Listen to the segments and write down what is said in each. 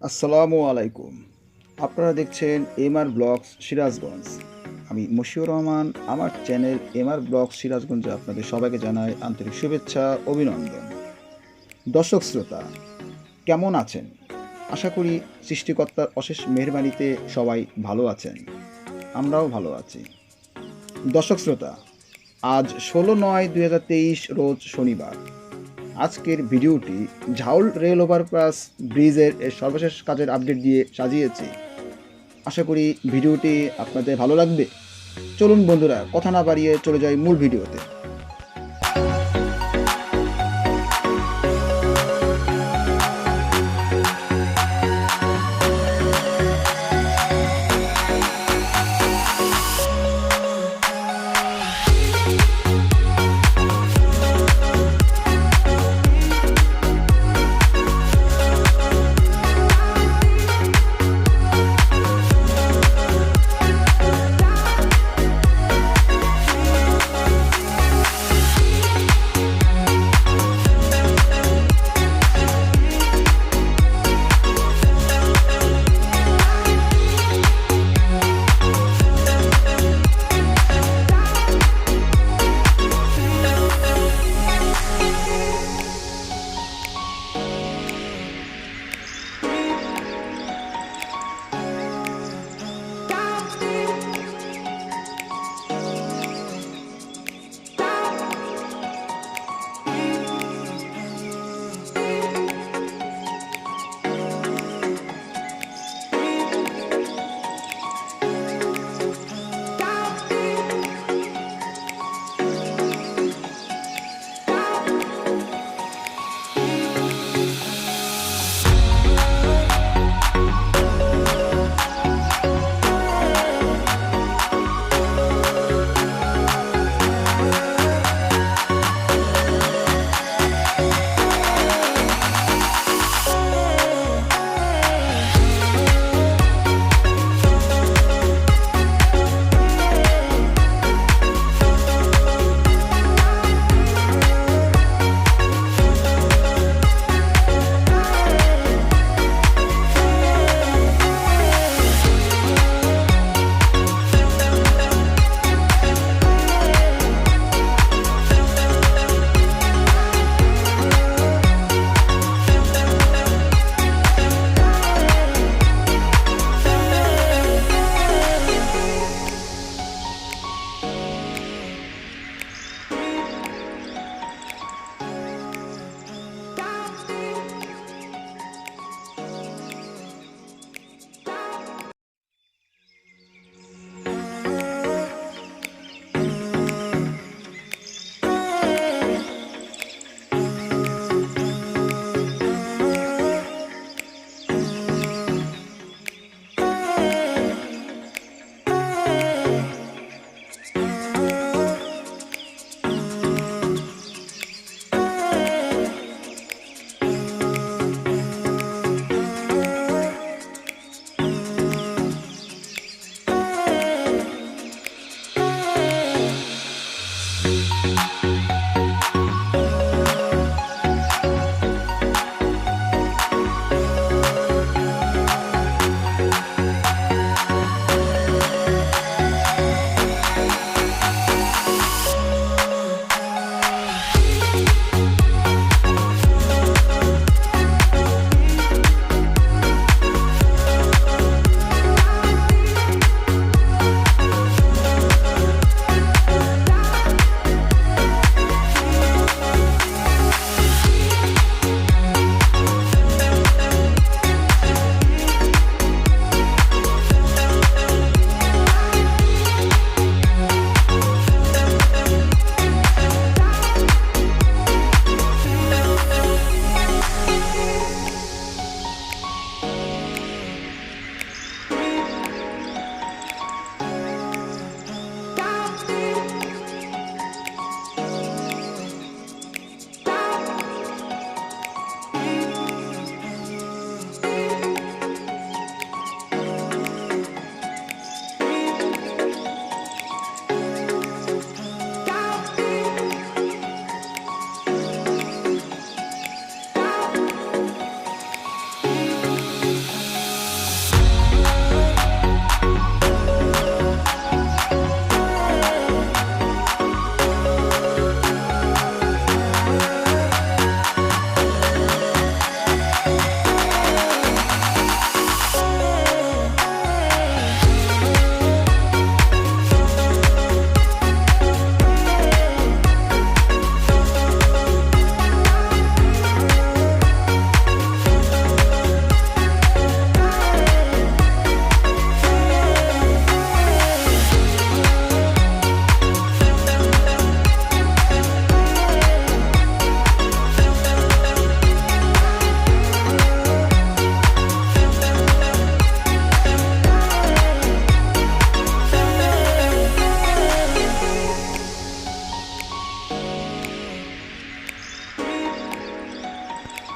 আসসালামু আলাইকুম। আপনারা দেখছেন এমআর ব্লগস সিরাজগঞ্জ। আমি মশিউর রহমান। আমার চ্যানেল এমআর ব্লগস সিরাজগঞ্জে আপনাদের সবাইকে জানাই আন্তরিক শুভেচ্ছা, অভিনন্দন। দর্শক শ্রোতা, কেমন আছেন? আশা করি সৃষ্টিকর্তার অশেষ মেহেরবানিতে সবাই ভালো আছেন। আমরাও ভালো আছি। দর্শক শ্রোতা, আজ 16/9/2023 রোজ শনিবার। আজকের ভিডিওটি ঝাউল রেল ওভারপাস ব্রিজের সর্বশেষ কাজের আপডেট দিয়ে সাজিয়েছি। আশা করি ভিডিওটি আপনাদের ভালো লাগবে। চলুন বন্ধুরা, কথা না বাড়িয়ে চলে যাই মূল ভিডিওতে।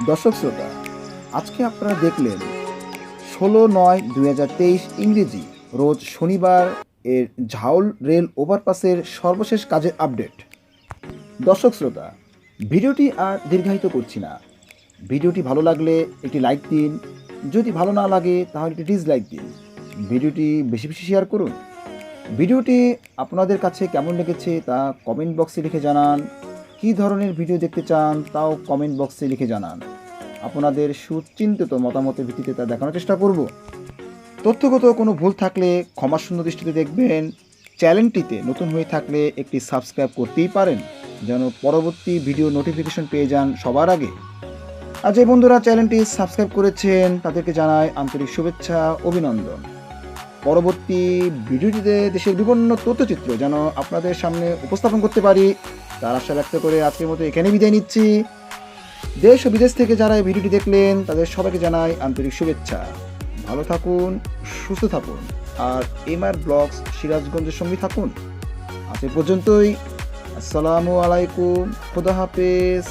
দর্শক শ্রোতা, আজকে আপনারা দেখলেন 16/9/2023 ইংরেজি রোজ শনিবার এর ঝাউল রেল ওভারপাসের সর্বশেষ কাজের আপডেট। দর্শক শ্রোতা, ভিডিওটি আর দীর্ঘায়িত করছি না। ভিডিওটি ভালো লাগলে একটি লাইক দিন, যদি ভালো না লাগে তাহলে একটি ডিসলাইক দিন। ভিডিওটি বেশি বেশি শেয়ার করুন। ভিডিওটি আপনাদের কাছে কেমন লেগেছে তা কমেন্ট বক্সে লিখে জানান। কী ধরনের ভিডিও দেখতে চান তাও কমেন্ট বক্সে লিখে জানান। আপনাদের সুচিন্তিত মতামতের ভিত্তিতে তা দেখানোর চেষ্টা করব। তথ্যগত কোনো ভুল থাকলে ক্ষমাশূন্য দৃষ্টিতে দেখবেন। চ্যানেলটিতে নতুন হয়ে থাকলে একটি সাবস্ক্রাইব করতেই পারেন, যেন পরবর্তী ভিডিও নোটিফিকেশন পেয়ে যান সবার আগে। আর যে বন্ধুরা চ্যানেলটি সাবস্ক্রাইব করেছেন তাদেরকে জানাই আন্তরিক শুভেচ্ছা, অভিনন্দন। পরবর্তী ভিডিওটিতে দেশের বিভিন্ন তথ্যচিত্র যেন আপনাদের সামনে উপস্থাপন করতে পারি তার আশা ব্যক্ত করে আজকের মতো এখানে বিদায় নিচ্ছি। দেশ ও বিদেশ থেকে যারা এই ভিডিওটি দেখলেন তাদের সবাইকে জানাই আন্তরিক শুভেচ্ছা। ভালো থাকুন, সুস্থ থাকুন, আর এমআর ব্লগস সিরাজগঞ্জের সঙ্গে থাকুন। আজ এ পর্যন্তই। আসসালামু আলাইকুম, খোদা হাফেজ।